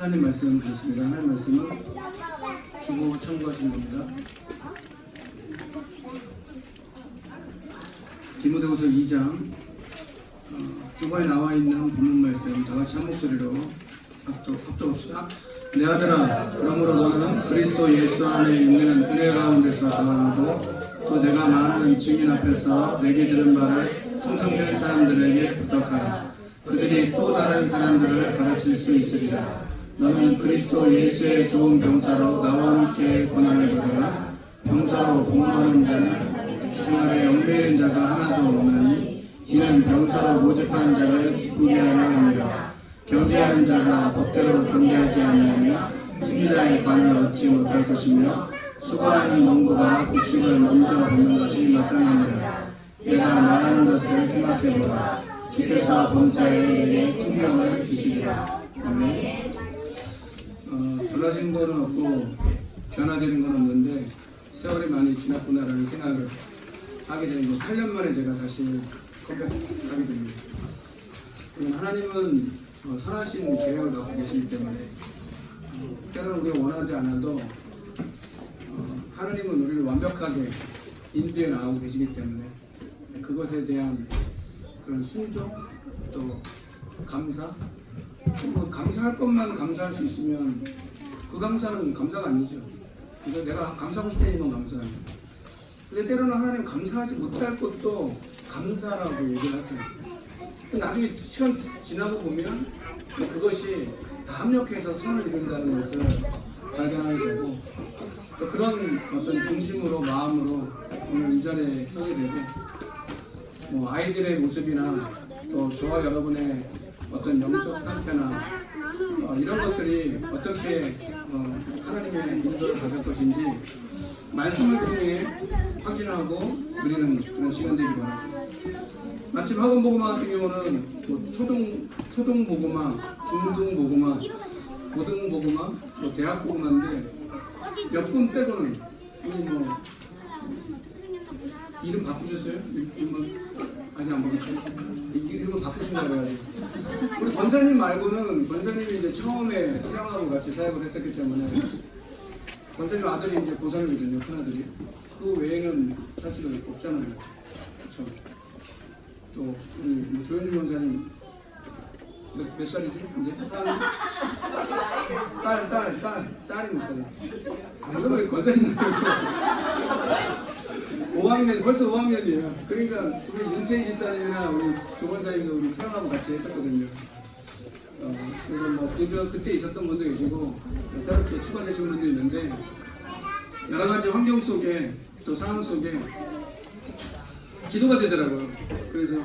하나님 말씀 드렸습니다. 하나님 말씀은 주보 참고하시면 됩니다. 디모데후서 2장 주보에 나와 있는 본문 말씀 다 같이 한 목소리로 합독합시다. 내 아들아, 그러므로 너는 그리스도 예수 안에 있는 은혜 가운데서 다하고 또 내가 많은 증인 앞에서 내게 들은 말을 충성된 사람들에게 부탁하라. 그들이 또 다른 사람들을 가르칠 수 있으리라. 너는 그리스도 예수의 좋은 병사로 나와 함께 고난을 받으라. 병사로 복무하는 자는 생활에 얽매이는 자가 하나도 없나니 이는 병사로 모집하는 자를 기쁘게 하려 함이라. 경계하는 자가 법대로 경계하지 아니하며 승리자의 관을 얻지 못할 것이며 수고하는 농부가 곡식을 먼저 받는 것이 마땅하니라. 내가 말하는 것을 생각해보라. 주께서 범사에 내게 충명을 주시리라. 아멘. 달라진 거는 없고 변화되는 건 없는데 세월이 많이 지났구나라는 생각을 하게 되는 거. 8년 만에 제가 다시 컴백하게 됩니다. 하나님은 선하신 계획을 갖고 계시기 때문에 때로는 우리가 원하지 않아도 하나님은 우리를 완벽하게 인도해 나가고 계시기 때문에 그것에 대한 그런 순종 또 감사, 감사할 것만 감사할 수 있으면 그 감사는 감사가 아니죠. 그래서 내가 감사하고 싶은 건 감사합니다. 근데 때로는 하나님 감사하지 못할 것도 감사라고 얘기를 하세요. 나중에 시간 지나고 보면 그것이 다 합력해서 선을 이룬다는 것을 발견하게 되고 또 그런 어떤 중심으로 마음으로 오늘 이 자리에 서게 되고 아이들의 모습이나 또 저와 여러분의 어떤 영적 상태나 이런 것들이 어떻게 하나님의 인도를 받을 것인지 말씀을 통해 확인하고 누리는 그런 시간 되기 바랍니다. 마침 학원보고마 같은 경우는 초등보고마, 중등보고마, 고등보고마, 대학보고마인데 몇 분 빼고는 이름 바꾸셨어요? 아직 안 바꾸셨어요? 이름을 바꾸신다고 해야지. 우리 권사님 말고는 권사님이 이제 처음에 태양하고 같이 사역을 했었기 때문에 권사님 아들이 이제 고3이거든요, 큰아들이. 그 외에는 사실은 없잖아요. 그렇죠? 또 우리 조현주 권사님 몇 살이지? 이제? 딸이 몇 살이야? 이거 왜 권사님 5학년, 벌써 5학년이에요. 그러니까 우리 문태희 집사님이나 우리 조권사님도 우리 태양하고 같이 했었거든요. 그래서 그때 있었던 분도 계시고 새롭게 추가되신 분도 있는데 여러 가지 환경 속에 또 상황 속에 기도가 되더라고요. 그래서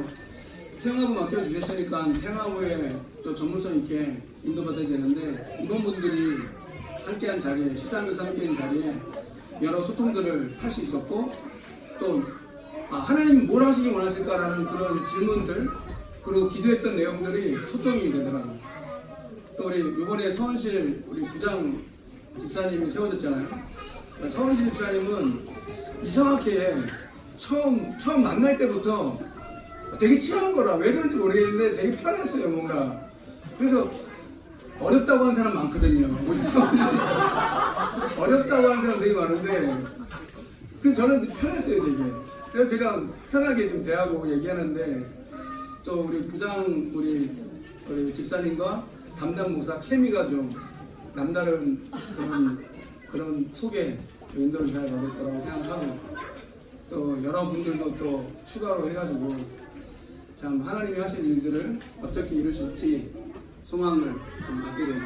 태양하고 맡겨주셨으니까 태양하고에 또 전문성 있게 인도받아야 되는데 이런 분들이 함께한 자리에 식사하면서 함께한 자리에 여러 소통들을 할 수 있었고 또 하나님 뭘 하시기 원하실까라는 그런 질문들 그리고 기도했던 내용들이 소통이 되더라고요. 또 우리 이번에 서원실 우리 부장 집사님이 세워졌잖아요. 서원실 집사님은 이상하게 처음 만날 때부터 되게 친한 거라 왜 그런지 모르겠는데 되게 편했어요 뭔가. 그래서 어렵다고 하는 사람 많거든요. 어렵다고 하는 사람 되게 많은데 그래서 저는 편했어요 되게. 그래서 제가 편하게 좀 대하고 얘기하는데 또 우리 부장 우리 집사님과 담당 목사 케미가 좀 남다른 그런 속에 인도를 잘 받을 거라고 생각하고 또 여러분들도 또 추가로 해가지고 참 하나님이 하신 일들을 어떻게 이루실지 소망을 좀 갖게 되고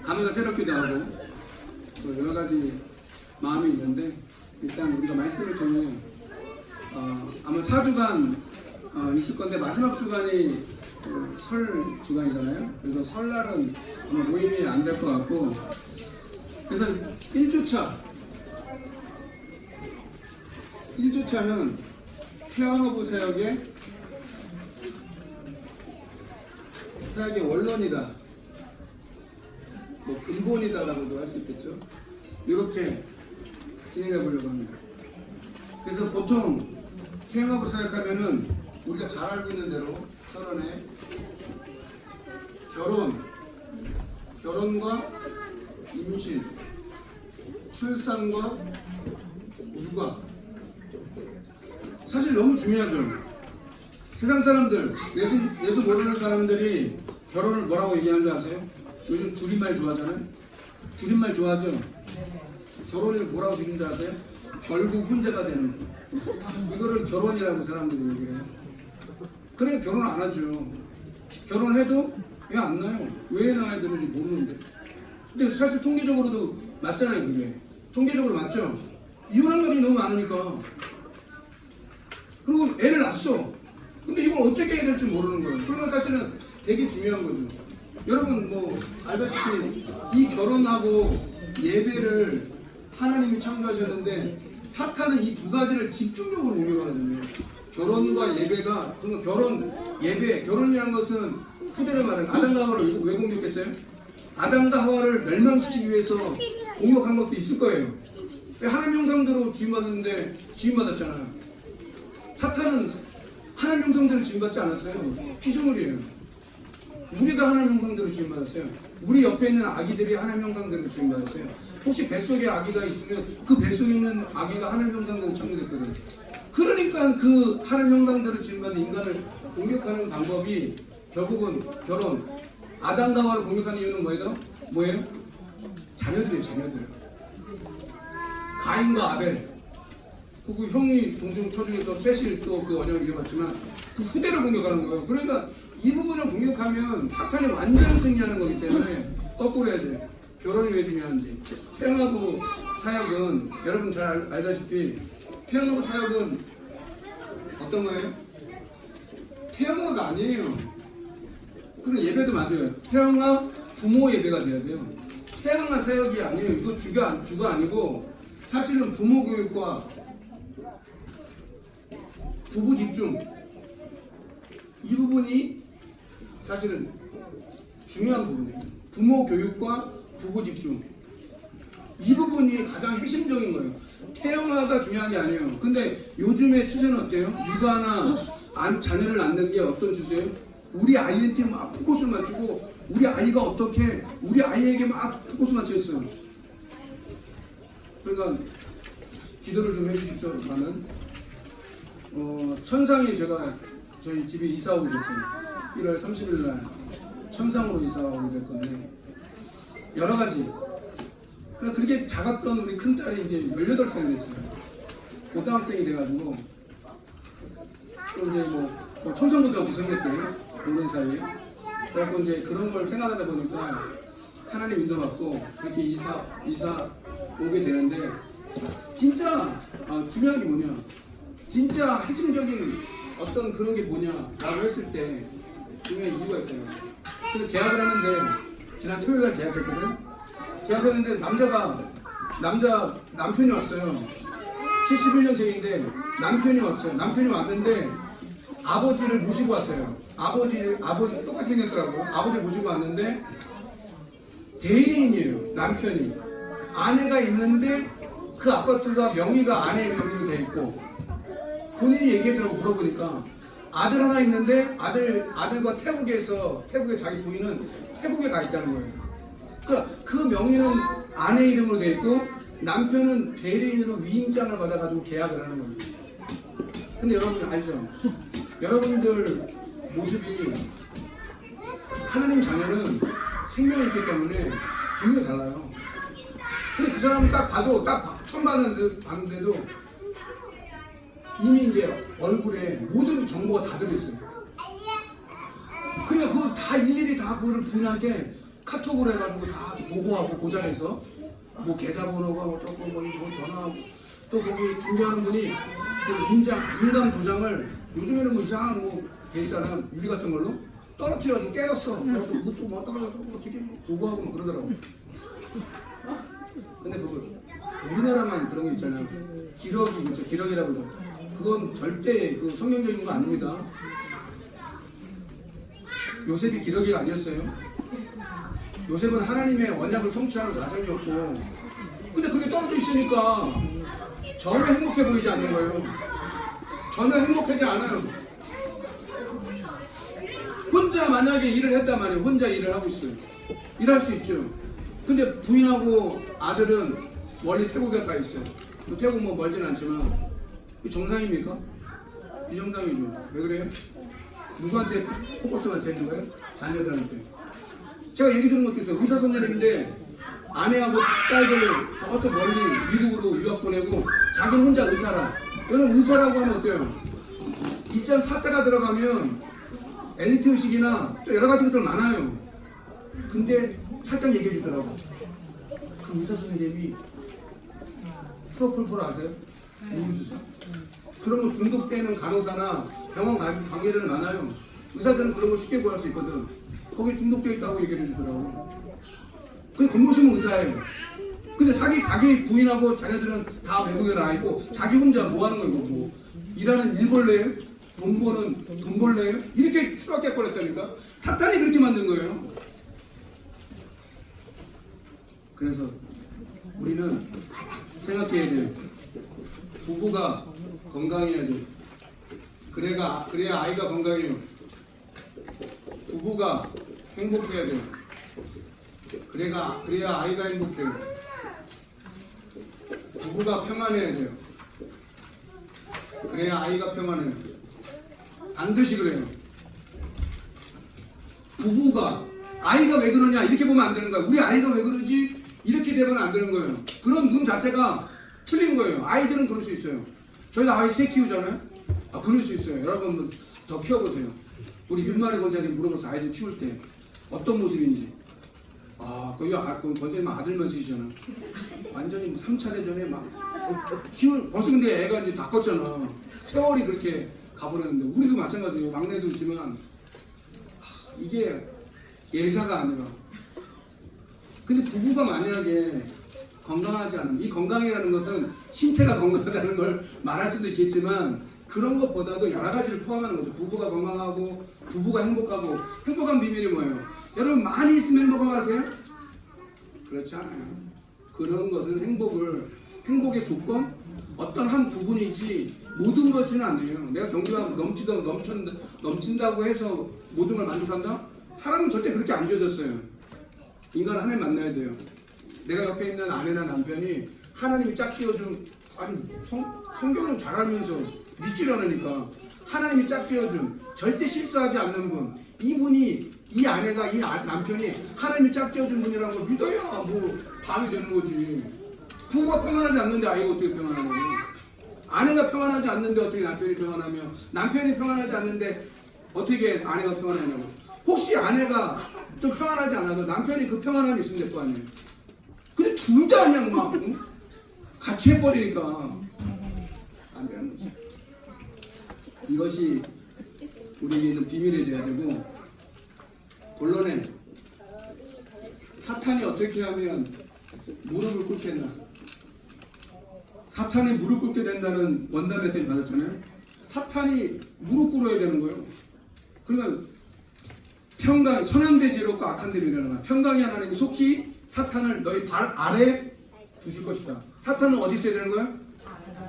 감회가 새롭기도 하고 또 여러 가지 마음이 있는데 일단 우리가 말씀을 통해 아마 4주간 있을 건데 마지막 주간이 설 주간이잖아요. 그래서 설날은 아마 모임이 안 될 것 같고 그래서 1주차는 태양어부 사역의 원론이다, 근본이다라고도 할 수 있겠죠. 이렇게 진행해 보려고 합니다. 그래서 보통 태양어부 사역하면은 우리가 잘 알고 있는 대로 결혼 결혼과 임신, 출산과 육아. 사실 너무 중요하죠. 세상 사람들, 예수 모르는 사람들이 결혼을 뭐라고 얘기하는 줄 아세요? 요즘 줄임말 좋아하잖아요. 줄임말 좋아하죠. 결혼을 뭐라고 줄인 줄 아세요? 결국 혼자가 되는 거. 이거를 결혼이라고 사람들이 얘기해요. 그래 결혼 안 하죠. 결혼해도 왜 안 나요? 왜 나야 되는지 모르는데. 근데 사실 통계적으로도 맞잖아요. 그게 통계적으로 맞죠. 이혼한 가족이 너무 많으니까. 그리고 애를 낳았어. 근데 이걸 어떻게 해야 될지 모르는 거예요. 그러면 사실은 되게 중요한 거죠. 여러분 뭐 알다시피 이 결혼하고 예배를 하나님이 창조하셨는데 사탄은 이 두 가지를 집중적으로 공격하거든요. 결혼과 예배가, 그러면 결혼, 예배, 결혼이라는 것은 후대를 말하는 아담과 하와를 왜 공격했어요? 아담과 하와를 멸망시키기 위해서 공격한 것도 있을 거예요. 하나님 형상대로 지음받았는데 지음받았잖아요. 사탄은 하나님 형상대로 지음받지 않았어요. 피조물이에요. 우리가 하나님 형상대로 지음받았어요. 우리 옆에 있는 아기들이 하나님 형상대로 지음받았어요. 혹시 뱃속에 아기가 있으면 그 뱃속에 있는 아기가 하나님 형상대로 창조됐거든요. 그러니까 그 하나님 형상대로 지음받은 인간을 공격하는 방법이 결국은 결혼, 아담과 하와를 공격하는 이유는 뭐예요? 자녀들이에요. 자녀들. 가인과 아벨. 그 형이 동생 쳐중에서 셋을 또 그 언약을 이어갔지만 그 후대를 공격하는 거예요. 그러니까 이 부분을 공격하면 사탄이 완전 승리하는 거기 때문에 거꾸로 해야 돼요. 결혼이 왜 중요한지. 태영하고 사역은 여러분 잘 알다시피 태영하고 사역은 어떤 거예요? 태영아가 아니에요. 그럼 예배도 맞아요. 태영아 부모 예배가 돼야 돼요. 태영아 사역이 아니에요. 이거 주가 아니고 사실은 부모 교육과 부부 집중 이 부분이 사실은 중요한 부분이에요. 부모 교육과 부부 집중 이 부분이 가장 핵심적인 거예요. 태영아가 중요한 게 아니에요. 근데 요즘의 추세는 어때요? 육아나 자녀를 낳는 게 어떤 추세예요? 우리 아이한테 막 포커스를 맞추고 우리 아이가 어떻게 우리 아이에게 막 포커스 맞추겠어요. 그러니까 기도를 좀 해주십시오만은 천상에 제가 저희 집에 이사 오게 됐어요. 1월 30일 날 천상으로 이사 오게 될 건데 여러 가지. 그렇게 작았던 우리 큰 딸이 이제 18살이 됐어요. 고등학생이 돼가지고 또 이제 뭐 천상부도 없이 생겼대요. 모르는 사이에. 그래갖고 이제 그런 걸 생각하다 보니까 하나님 인도받고 그렇게 이사 오게 되는데 진짜 중요한 게 뭐냐? 진짜 핵심적인 어떤 그런 게 뭐냐라고 했을 때 중요한 이유가 있대요. 그래서 계약을 했는데 지난 토요일날 계약했거든. 계약했는데 남편이 왔어요. 71년생인데 남편이 왔어요. 남편이 왔는데 아버지를 모시고 왔어요. 아버지 똑같이 생겼더라고. 아버지를 모시고 왔는데 대리인이에요. 남편이. 아내가 있는데 그 아파트가 명의가 아내의 명의로 돼 있고 본인이 얘기하더라고. 물어보니까 아들 하나 있는데 아들과 태국에 자기 부인은 태국에 가 있다는 거예요. 그러니까 그 명의는 아내 이름으로 돼 있고 남편은 대리인으로 위임장을 받아가지고 계약을 하는 거예요. 근데 여러분 알죠? 여러분들 모습이 하나님 자녀는 생명이 있기 때문에 분명히 달라요. 근데 그 사람을 딱 처음 봤는데도 이미 이제 얼굴에 모든 정보가 다 들어있어요. 그냥 그거 다 일일이 다 그거를 부인한테 카톡으로 해가지고 다 보고하고 고장해서 뭐 계좌번호가 어떻고 뭐 전화하고 또 거기 준비하는 분이 그 인감 도장을 요즘에는 뭐 이상한 뭐 베이스나 유리 같은 걸로 떨어뜨려서 깨졌어. 그래서 그것도 뭐 떨어져서 어떻게 보고하고 뭐 그러더라고. 근데 그거 우리나라만 그런 게 있잖아요. 기러기 그렇죠. 기러기라고 그러죠. 그건 절대 그 성경적인 거 아닙니다. 요셉이 기러기가 아니었어요. 요셉은 하나님의 언약을 성취하는 과정이었고, 근데 그게 떨어져 있으니까 전혀 행복해 보이지 않는 거예요. 전혀 행복하지 않아요. 혼자 혼자 만약에 일을 했단 말이에요. 혼자 일을 하고 있어요. 일할 수 있죠. 근데 부인하고 아들은 멀리 태국에 가 있어요. 태국 뭐 멀진 않지만 이 정상입니까? 비정상이죠. 왜 그래요? 누구한테 포커스가 제일 좋아요? 자녀들한테. 제가 얘기 들은 것도 있어요. 의사 선생님인데 아내하고 딸들 저쪽 멀리 미국으로 유학 보내고 자기는 혼자 의사라. 여러분 의사라고 하면 어때요? 입장 사자가 들어가면 엘리트 의식이나 또 여러 가지 것들 많아요. 근데 살짝 얘기해 주더라고. 그 의사 선생님이 프로폴폴 아세요? 우울주사. 그런 거 중독되는 간호사나 병원 관계자들 많아요. 의사들은 그런 거 쉽게 구할 수 있거든. 거기에 중독되어 있다고 얘기해 주더라고. 근데 겉모습은 의사예요. 근데 자기 부인하고 자녀들은 다 외국에 나와 있고 자기 혼자 뭐 하는 거예요? 뭐 일하는 일벌레예요? 돈 벌레예요? 이렇게 추락해 버렸다니까. 사탄이 그렇게 만든 거예요. 그래서 우리는 생각해야 돼요. 부부가 건강해야 돼요. 그래야 아이가 건강해요. 부부가 행복해야 돼요. 그래야 아이가 행복해요. 부부가 평안해야 돼요. 그래야 아이가 평안해요. 반드시 그래요. 부부가 아이가 왜 그러냐 이렇게 보면 안 되는 거야. 우리 아이가 왜 그러지 이렇게 되면 안 되는 거예요. 그런 눈 자체가 틀린 거예요. 아이들은 그럴 수 있어요. 저희도 아이 새 키우잖아요. 그럴 수 있어요. 여러분 더 키워보세요. 우리 윤마리 권사님 물어봐서 아이들 키울 때 어떤 모습인지. 거기 권사님 아들만 쓰시잖아. 완전히 뭐 3차례 전에 막 벌써 근데 애가 이제 다 컸잖아. 세월이 그렇게 가버렸는데 우리도 마찬가지예요. 막내도 있지만 이게 예사가 아니라. 근데 부부가 만약에 건강하지 않으면 이 건강이라는 것은 신체가 건강하다는 걸 말할 수도 있겠지만 그런 것보다도 여러 가지를 포함하는 거죠. 부부가 건강하고 부부가 행복하고 행복한 비밀이 뭐예요? 여러분 많이 있으면 행복한 것 같아요? 그렇지 않아요. 그런 것은 행복의 조건? 어떤 한 부분이지 모든 것은 아니에요. 내가 경기가 넘친다고 해서 모든 걸 만족한다? 사람은 절대 그렇게 안 지어졌어요. 인간은 하나님 만나야 돼요. 내가 옆에 있는 아내나 남편이 하나님이 짝 지어준 성경은 잘하면서 믿질 않으니까 하나님이 짝 지어준 절대 실수하지 않는 분 이분이 이 아내가 이 남편이 하나님이 짝 지어준 분이라는 걸 믿어야 뭐 밤이 되는 거지. 부부가 평안하지 않는데 아이가 어떻게 평안하냐고. 아내가 평안하지 않는데 어떻게 남편이 평안하며 남편이 평안하지 않는데 어떻게 아내가 평안하냐고. 혹시 아내가 좀 평안하지 않아도 남편이 그 평안함이 있으면 될 거 아니에요. 근데 둘 다 그냥 막 같이 해버리니까 안 되는 거지. 이것이 우리에게는 비밀이 돼야 되고 본론에 사탄이 어떻게 하면 무릎을 꿇게 된다. 사탄이 무릎 꿇게 된다는 원단 메시지 받았잖아요. 사탄이 무릎 꿇어야 되는 거예요. 그러니까 선한 데 지혜롭고 악한 데 미련하나. 평강의 하나님이 속히 사탄을 너희 발 아래 두실 것이다. 사탄은 어디 있어야 되는 거예요?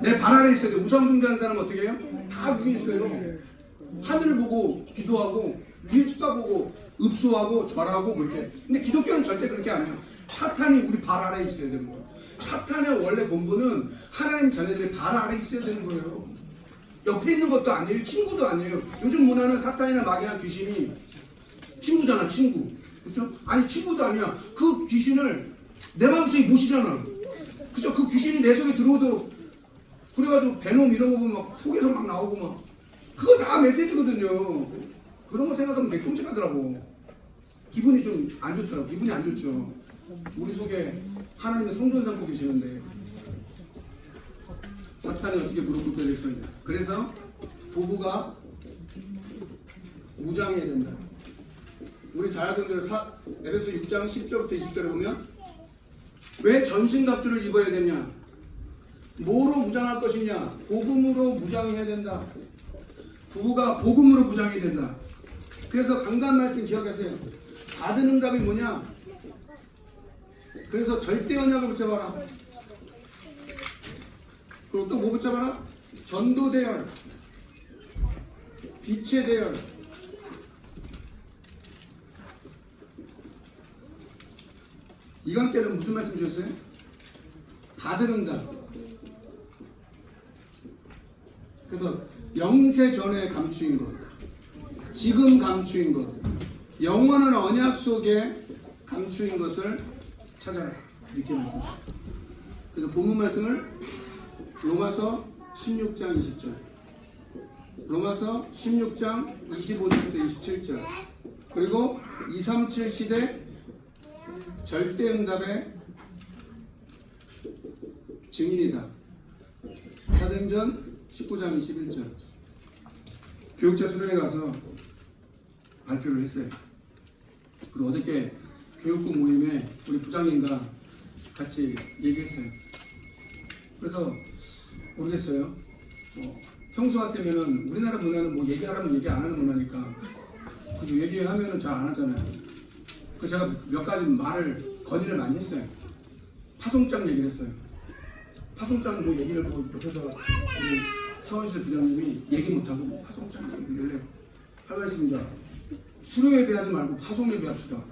내 발 아래 있어야 돼요. 우상숭배하는 사람은 어떻게 해요? 다 위에 있어요. 하늘을 보고 기도하고 위에 쳐다보고 읍소하고 절하고 그렇게. 근데 기독교는 절대 그렇게 안 해요. 사탄이 우리 발 아래 있어야 되는 거예요. 사탄의 원래 본분은 하나님 자녀들이 발 아래 있어야 되는 거예요. 옆에 있는 것도 아니에요. 친구도 아니에요. 요즘 문화는 사탄이나 마귀나 귀신이 친구잖아, 친구. 그렇죠? 아니 친구도 아니야. 그 귀신을 내 마음속에 모시잖아. 그렇죠? 그 귀신이 내 속에 들어오도록 그래가지고 베놈 이런 거 보면 막 속에서 막 나오고 막 그거 다 메시지거든요. 그런 거 생각하면 되게 끔찍하더라고. 기분이 좀 안 좋더라고. 기분이 안 좋죠. 우리 속에 하나님의 성전 삼고 계시는데 사탄이 어떻게 무릎 꿇게 될 수 있냐. 그래서 부부가 무장해야 된다. 우리 잘 알고 있는 에베소 6장 10절부터 20절에 보면 왜 전신갑주를 입어야 되냐? 뭐로 무장할 것이냐? 복음으로 무장해야 된다. 부부가 복음으로 무장해야 된다. 그래서 강단 말씀 기억하세요. 받은 응답이 뭐냐? 그래서 절대 언약을 붙잡아라. 그리고 또 뭐 붙잡아라? 전도 대열, 빛의 대열. 이강 때는 무슨 말씀 주셨어요? 받은 응답. 그래서 영세 전에 감추인 것, 지금 감추인 것, 영원한 언약 속에 감추인 것을 찾아라. 이렇게 말씀하셨어요. 그래서 본문 말씀을 로마서 16장 20절, 로마서 16장 25절부터 27절, 그리고 237 시대 절대응답의 증인이다. 사도행전 19장 21절. 교육자 수련회 가서 발표를 했어요. 그리고 어저께 교육국 모임에 우리 부장님과 같이 얘기했어요. 그래서 모르겠어요. 평소 같으면은 우리나라 문화는 뭐 얘기하라면 얘기 안 하는 문화니까 그죠? 얘기하면은 잘 안 하잖아요. 그래서 제가 몇 가지 말을 건의를 많이 했어요. 파송장 얘기를 했어요. 파송장 뭐 얘기를 보고 옆에서 우리 서원실 부장님이 얘기 못하고 파송장 얘기를 하고 있습니다. 수료 예배하지 말고 파송 예배합시다.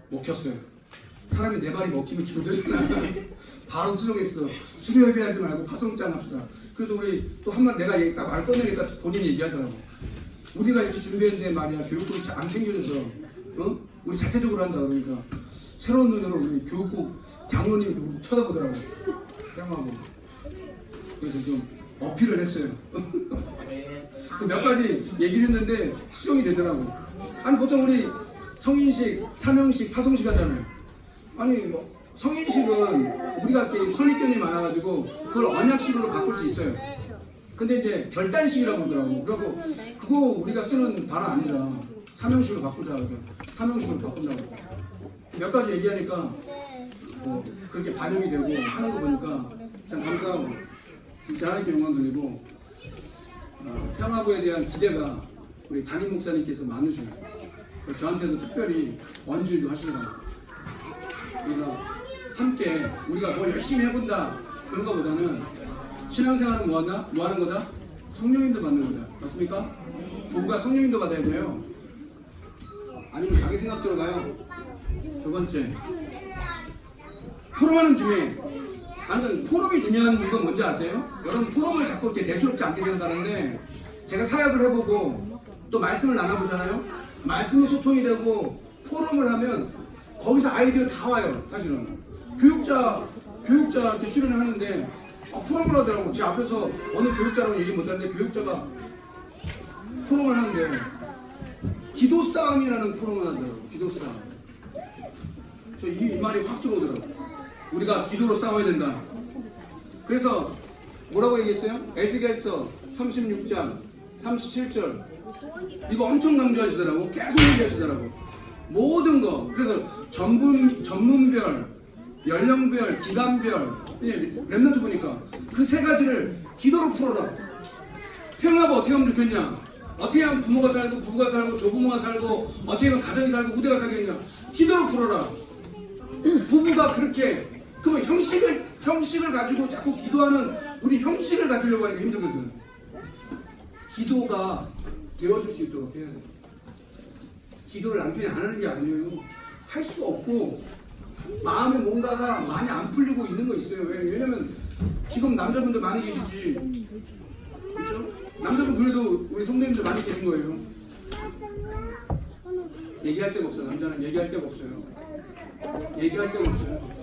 먹혔어요. 사람이 내 말이 먹히면 기도되잖아. 바로 수정했어. 수료 예배하지 말고 파송장 합시다. 그래서 우리 또 한번 내가 딱 말 꺼내니까 본인이 얘기하더라고. 우리가 이렇게 준비했는데 말이야 교육국이 안 챙겨줘서 우리 자체적으로 한다 그러니까 새로운 눈으로 우리 교육국 장로님이 우리 쳐다보더라고. 뿅하고. 그래서 좀 어필을 했어요. 그 몇 가지 얘기를 했는데 수정이 되더라고. 아니 보통 우리 성인식, 사명식, 파송식 하잖아요. 아니 뭐 성인식은 우리가 선입견이 많아가지고 그걸 언약식으로 바꿀 수 있어요. 근데 이제 결단식이라고 그러더라고. 그리고 그거 우리가 쓰는 단어 아니다. 사명식으로 바꾸자. 사명식으로 바꾼다고. 몇 가지 얘기하니까 뭐 그렇게 반영이 되고 하는 거 보니까 참 감사하고 진짜 하나님께 영광 돌리고 평화부에 대한 기대가 우리 담임 목사님께서 많으셔요. 저한테도 특별히 언질도 하시더라고요. 우리가 함께 우리가 뭘 열심히 해본다 그런 것보다는 신앙생활은 뭐 하는 거다? 성령인도 받는 거다. 맞습니까? 부부가 성령인도 받아야 돼요. 아니면 자기 생각대로 가요. 두 번째, 포럼하는 중에 나는 포럼이 중요한 건 뭔지 아세요? 여러분 포럼을 자꾸 이렇게 대수롭지 않게 생각하는데 제가 사역을 해보고 또 말씀을 나눠보잖아요. 말씀이 소통이 되고 포럼을 하면 거기서 아이디어 다 와요. 사실은 교육자 이렇게 수련을 하는데 포럼을 하더라고. 제 앞에서 어느 교육자라고 얘기 못하는데 교육자가 포럼을 하는데 기도 싸움이라는 포럼을 하더라고. 기도 싸움. 저 이 말이 확 들어오더라고. 우리가 기도로 싸워야 된다. 그래서 뭐라고 얘기했어요? 에스겔서 36장 37절 이거 엄청 강조하시더라고. 계속 얘기하시더라고. 모든 거. 그래서 전문별, 연령별, 기간별 랩런트 보니까 그 세 가지를 기도로 풀어라. 태어나면 어떻게 하면 좋겠냐? 어떻게 하면 부모가 살고 부부가 살고 조부모가 살고 어떻게 하면 가정이 살고 후대가 살겠냐? 기도로 풀어라. 부부가 그렇게 그러면 형식을 가지고 자꾸 기도하는 우리 형식을 가지려고 하니까 힘들거든. 기도가 되어줄 수 있도록 해야 돼. 기도를 남편이 안 하는 게 아니에요. 할 수 없고 마음에 뭔가가 많이 안 풀리고 있는 거 있어요. 왜냐면 지금 남자분들 많이 계시지. 그렇죠? 남자분 그래도 우리 성도님들 많이 계신 거예요. 얘기할 데가 없어요. 남자는 얘기할 데가 없어요. 얘기할 데가 없어요.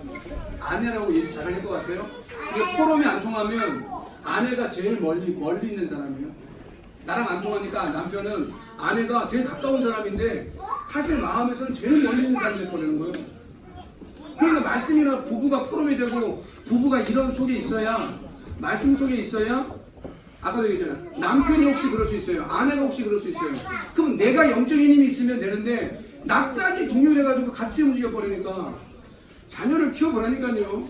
아내라고 얘기 잘할 것 같아요? 근데 포럼이 안 통하면 아내가 제일 멀리 있는 사람이에요. 나랑 안 통하니까 남편은 아내가 제일 가까운 사람인데 사실 마음에서는 제일 멀리 있는 사람이 되는 거예요. 그러니까 말씀이나 부부가 포럼이 되고 부부가 이런 속에 있어야 말씀 속에 있어야 아까도 얘기했잖아요. 남편이 혹시 그럴 수 있어요. 아내가 혹시 그럴 수 있어요. 그럼 내가 영적인 힘이 있으면 되는데 나까지 동요해가지고 같이 움직여버리니까 자녀를 키워보라니까요.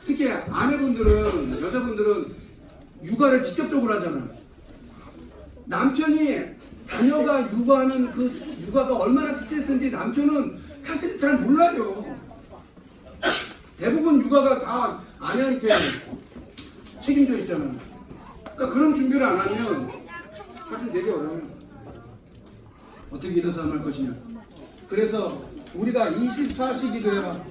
특히 아내분들은 여자분들은 육아를 직접적으로 하잖아요. 남편이 자녀가 육아하는 그 육아가 얼마나 스트레스인지 남편은 사실 잘 몰라요. 대부분 육아가 다 아내한테 책임져 있잖아요. 그러니까 그런 준비를 안 하면 사실 되게 어려워요. 어떻게 기도 싸움할 것이냐. 그래서 우리가 24시 기도해라.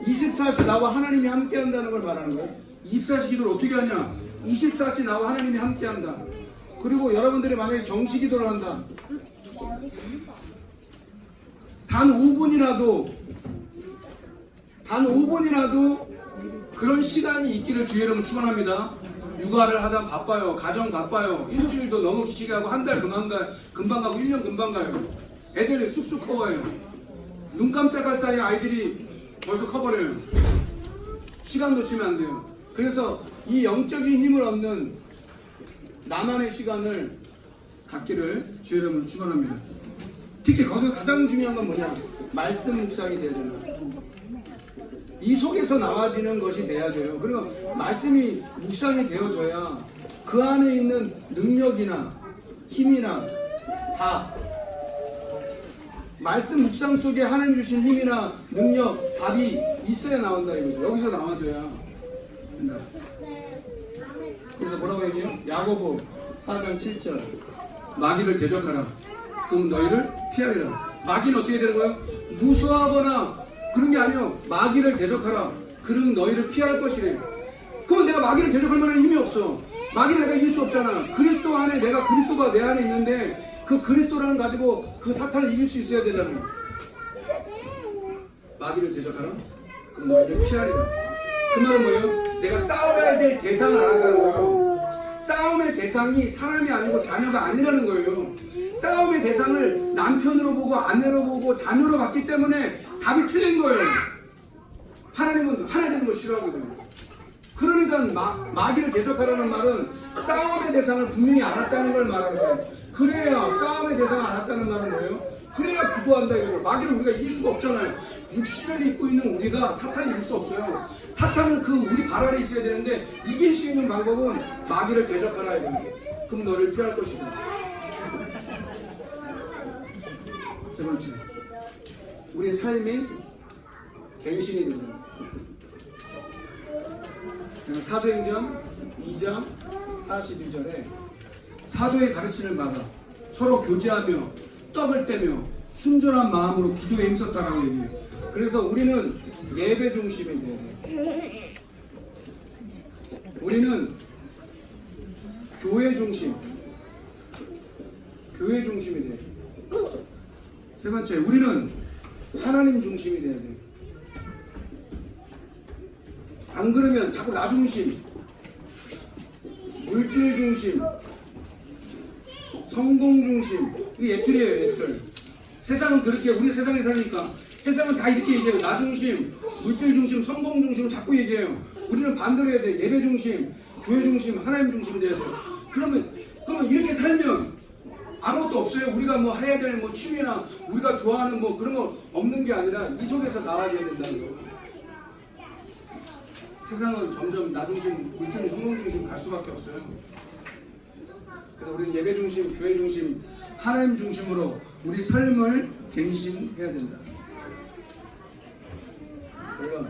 24시 나와 하나님이 함께 한다는 걸 말하는 거예요. 24시 기도를 어떻게 하냐? 24시 나와 하나님이 함께 한다. 그리고 여러분들이 만약에 정시 기도를 한다. 단 5분이라도 그런 시간이 있기를 주의 이름으로 축원합니다. 육아를 하다 바빠요. 가정 바빠요. 일주일도 너무 길게 하고 한 달 금방 가고 1년 금방 가요. 애들이 쑥쑥 커요. 눈 깜짝할 사이에 아이들이 벌써 커버려요. 시간 놓치면 안 돼요. 그래서 이 영적인 힘을 얻는 나만의 시간을 갖기를 주의 이름으로 축원합니다. 특히 거기서 가장 중요한 건 뭐냐? 말씀 묵상이 돼야 되나? 이 속에서 나와지는 것이 돼야 돼요. 그러니까 말씀이 묵상이 되어져야 그 안에 있는 능력이나 힘이나 다 말씀 묵상 속에 하나님 주신 힘이나 능력, 답이 있어야 나온다 이거죠. 여기서 나와줘야 된다. 그래서 뭐라고 얘기해요? 야고보 4장 7절 마귀를 대적하라. 그럼 너희를 피하리라. 마귀는 어떻게 되는 거예요? 무서워하거나 그런 게 아니에요. 마귀를 대적하라. 그럼 너희를 피할 것이래. 그러면 내가 마귀를 대적할 만한 힘이 없어. 마귀를 내가 이길 수 없잖아. 그리스도 안에 내가 그리스도가 내 안에 있는데 그 그리스도라는 가지고 그 사탄을 이길 수 있어야 되잖아. 마귀를 대적하라. 그럼 너희를 피하리라. 그 말은 뭐예요? 내가 싸워야 될 대상을 알았다는 거예요. 싸움의 대상이 사람이 아니고 자녀가 아니라는 거예요. 싸움의 대상을 남편으로 보고 아내로 보고 자녀로 봤기 때문에 답이 틀린 거예요. 하나님은 하나 되는 걸 싫어하거든요. 그러니까 마귀를 대적하라는 말은 싸움의 대상을 분명히 알았다는 걸 말하는 거예요. 그래야 싸움의 대상을 알았다는 말은 뭐예요? 그래야 기도한다 이거예요. 마귀를 우리가 이길 수가 없잖아요. 육신을 입고 있는 우리가 사탄을 이길 수 없어요. 사탄은 그 우리 발 아래 있어야 되는데 이길 수 있는 방법은 마귀를 대적하라 이거예요. 그럼 너를 피할 것이다. 세 번째, 우리의 삶이 갱신이 된다. 사도행전 2장 42절에 사도의 가르침을 받아 서로 교제하며 떡을 떼며 순전한 마음으로 기도에 힘썼다라고 얘기해요. 그래서 우리는 예배 중심이 돼야 돼요. 우리는 교회 중심이 돼야 돼요. 세 번째, 우리는 하나님 중심이 돼야 돼요. 안 그러면 자꾸 나 중심, 물질 중심, 성공 중심, 이게 애틀이에요, 애틀. 세상은 그렇게, 우리 세상에 사니까 세상은 다 이렇게 얘기해요. 나 중심, 물질 중심, 성공 중심을 자꾸 얘기해요. 우리는 반대로 해야 돼. 예배 중심, 교회 중심, 하나님 중심이 돼야 돼요. 그러면 이렇게 살면 아무것도 없어요. 우리가 뭐 해야 될 뭐 취미나 우리가 좋아하는 뭐 그런 거 없는 게 아니라 이 속에서 나와줘야 된다는 거. 세상은 점점 나 중심, 물질 성공 중심 갈 수밖에 없어요. 그래서 우리는 예배 중심, 교회 중심, 하나님 중심으로 우리 삶을 갱신해야 된다. 제가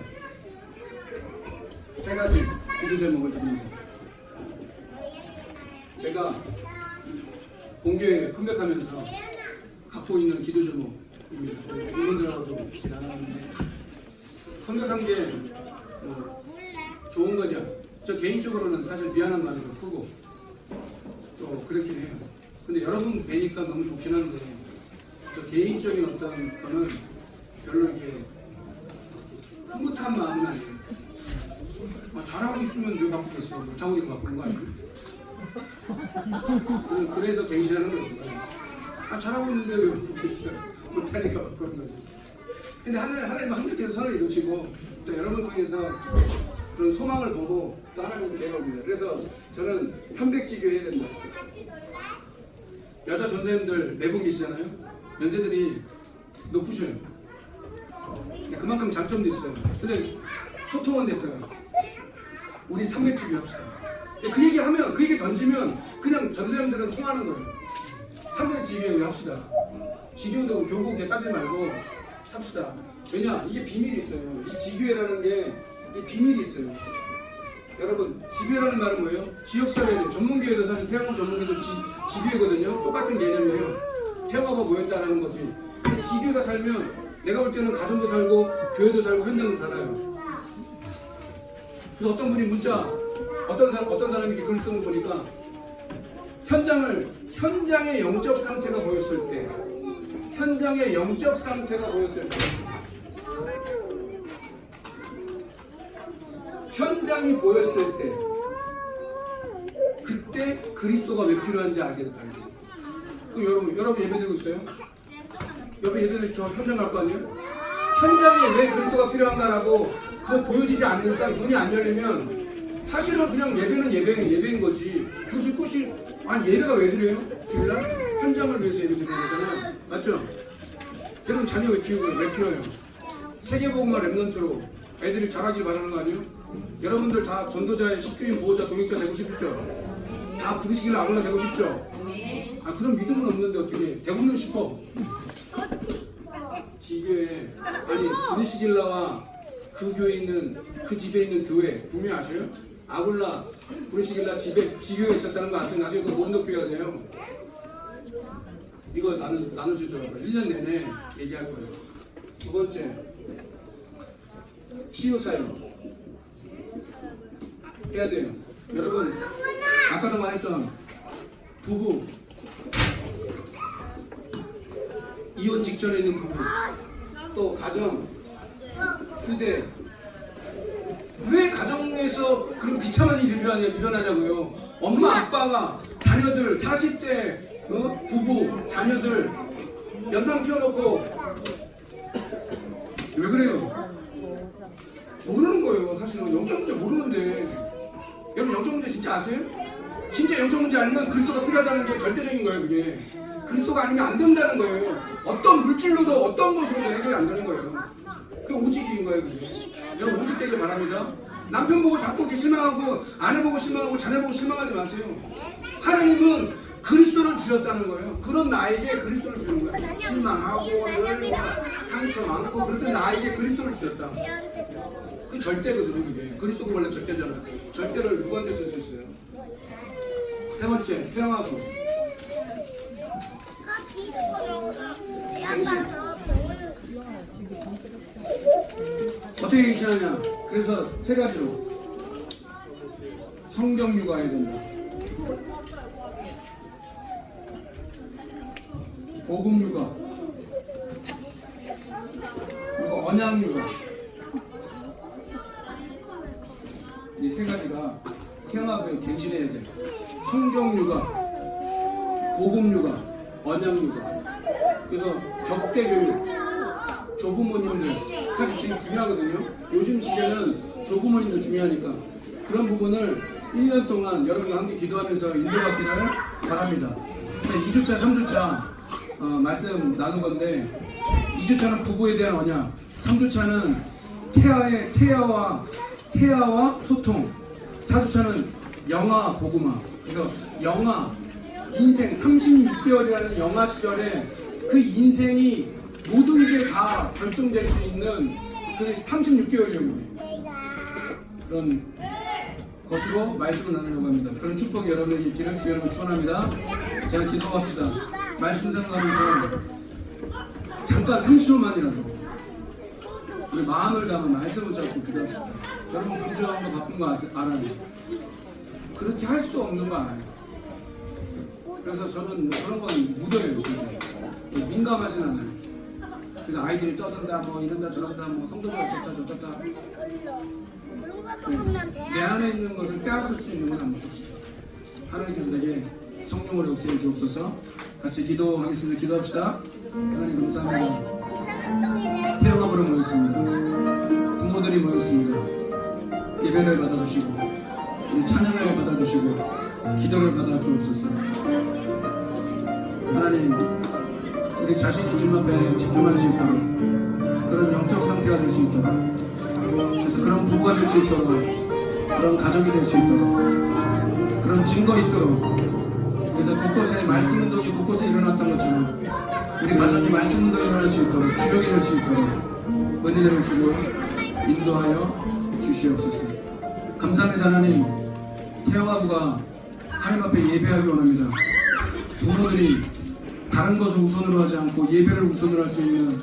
세 가지 기도 제목을 드립니다. 제가 본교회 컴백하면서 갖고 있는 기도 제목입니다. 이분들하고도 얘기 나눴는데 컴백한 게 좋은 거냐? 저 개인적으로는 사실 미안한 마음이 더 크고 또 그렇긴 해요. 근데 여러분 뵈니까 너무 좋긴 한데 저 개인적인 어떤 거는 별로 이렇게 흐뭇한 마음은 아니에요. 잘하고 있으면 왜 바꾸겠어? 못하고 바꾸는 거 아니에요? 그래서 갱신하는 거죠. 잘하고 있는데 왜 바꾸겠어요? 못하니까 바꾸는 거죠. 근데 하나님 한국에서 선을 이루시고 또 여러분 통해서 그런 소망을 보고 또 하나님은 계획을 옵니다. 그래서 저는 300지교 해야 된다. 여자 전사님들 4분 계시잖아요. 연세들이 높으셔요. 그만큼 장점도 있어요. 근데 소통은 됐어요. 우리 300지교 합시다. 그 얘기 하면, 그 얘기 던지면 그냥 전사님들은 통하는 거예요. 300지교 합시다. 지교도 교국에 까지 말고 삽시다. 왜냐? 이게 비밀이 있어요. 이 지교회라는 게 비밀이 있어요. 여러분, 지교회라는 말은 뭐예요? 지역사회들, 전문교회도 사실 태영업 전문교회도 지교회거든요. 똑같은 개념이에요. 태영업가 모였다라는 거지. 근데 지교회가 살면 내가 볼 때는 가정도 살고 교회도 살고 현장도 살아요. 그래서 어떤 분이 문자, 어떤 사람이 이렇게 글을 쓰는 거 보니까 현장의 영적 상태가 보였을 때, 현장의 영적 상태가 보였을 때, 현장이 보였을 때, 그때 그리스도가 왜 필요한지 알게 됐다. 그럼 여러분 예배드리고 있어요? 여러분 예배드릴 때 현장 갈 거 아니에요? 현장에 왜 그리스도가 필요한가라고 그거 보여지지 않는 이상 눈이 안 열리면 사실은 그냥 예배인 거지. 그것이 끝이 아니 예배가 왜 드려요? 주일날 현장을 위해서 예배 드리는 거잖아요. 맞죠? 여러분 자녀 왜 키워요? 세계복음화 랩런트로 애들이 자라길 바라는 거 아니에요? 여러분들 다 전도자의 식주인 보호자 동역자 되고 싶죠? 다 부르시길 아무나 되고 싶죠? 아 그런 믿음은 없는데 어떻게 되고는 싶어? 지교회 아니 브루시길라와 그 교회에 있는 그 집에 있는 교회 분명히 아셔요? 아굴라 브루시길라 집에 지교회가 있었다는 거 아세요? 나중에 그 모른덕 교회가 돼요. 이거 나눌 수 있도록 1년 내내 얘기할 거예요. 두 번째 시효사역 해야 돼요. 여러분 아까도 말했던 부부 이혼 직전에 있는 부부 또 가정 후대 왜 가정에서 그런 비참한 일이 일어나냐고요. 엄마 아빠가 자녀들 40대 부부 자녀들 연탄 피워놓고 왜 그래요? 모르는 거예요. 사실은 영적 문제 모르는데 여러분 영적 문제 진짜 아세요? 진짜 영적 문제 아니면 그리스도가 필요하다는 게 절대적인 거예요. 그게 그리스도가 아니면 안 된다는 거예요. 어떤 물질로도 어떤 것으로도 해결이 안 되는 거예요. 그게 오직인 거예요. 그게. 여러분 오직 되길 바랍니다. 남편 보고 자꾸 이렇게 실망하고 아내 보고 실망하고 자녀 보고 실망하지 마세요. 하나님은 그리스도를 주셨다는 거예요. 그런 나에게 그리스도를 주는 거예요. 실망하고 늘 상처 많고 그런데 나에게 그리스도를 주셨다. 그게 절대거든요. 그게 그리스도가 원래 절대잖아요. 절대를 누구한테 쓸 수 있어요? 세 번째 태양하고 갱신 어떻게 갱신하냐? 그래서 세 가지로 성경 육아해야 된다. 복음 육아 그리고 언약 육아 이 세 가지가 태양하고에 갱신해야 돼. 성경 육아, 복음 육아, 언약 육아. 그래서 격대 교육, 조부모님들 사실 지금 중요하거든요. 요즘 시대는 조부모님도 중요하니까 그런 부분을 1년 동안 여러분과 함께 기도하면서 인도받기를 바랍니다. 2주차, 3주차 말씀 나눈 건데 2주차는 부부에 대한 언약, 3주차는 태아와 소통, 4주차는 영아 복음화. 그래서 영아 인생 36개월이라는 영아 시절에 그 인생이 모든 게 다 결정될 수 있는 그 36개월이에요. 그런 것으로 말씀을 나누려고 합니다. 그런 축복이 여러분에게 있기를 주 여러분 축원합니다. 제가 기도합시다. 말씀 생각하면서 잠깐 30초만이라도 우리 마음을 담아 말씀을 잡고 기도합시다. 여러분 분주한 거 바쁜 거 알아요. 그렇게 할 수 없는 거 알아요. 그래서 저는 그런 건 묻어요. 민감하진 않아요. 그래서 아이들이 떠든다 뭐 이런다 저런다 뭐 성도가 어떻다 저렇다 내 안에 있는 것을 빼앗을 수 있는 건 안 먹었어요. 하나님께서 내게 성령으로 역사해 주옵소서. 같이 기도하겠습니다. 기도합시다. 하나님 감사합니다. 태영합으로 모였습니다. 부모들이 모였습니다. 예배를 받아주시고 우리 찬양을 받아주시고 기도를 받아주옵소서. 하나님 우리 자신이 주님 앞에 집중할 수 있도록 그런 영적 상태가 될 수 있도록 그래서 그런 부부가 될 수 있도록 그런 가족이 될 수 있도록 그런 증거 있도록 그래서 곳곳에 말씀 운동이 곳곳에 일어났던 것처럼 우리 가정이 말씀 운동이 일어날 수 있도록 주력이 될 수 있도록 은혜를 주시고 인도하여 주시옵소서. 감사합니다. 하나님 태영아부가 하나님 앞에 예배하기 원합니다. 부모들이 다른 것을 우선으로 하지 않고 예배를 우선으로 할 수 있는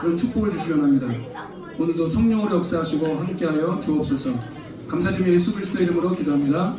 그런 축복을 주시려 합니다. 오늘도 성령으로 역사하시고 함께하여 주옵소서. 감사드리며 예수 그리스도의 이름으로 기도합니다.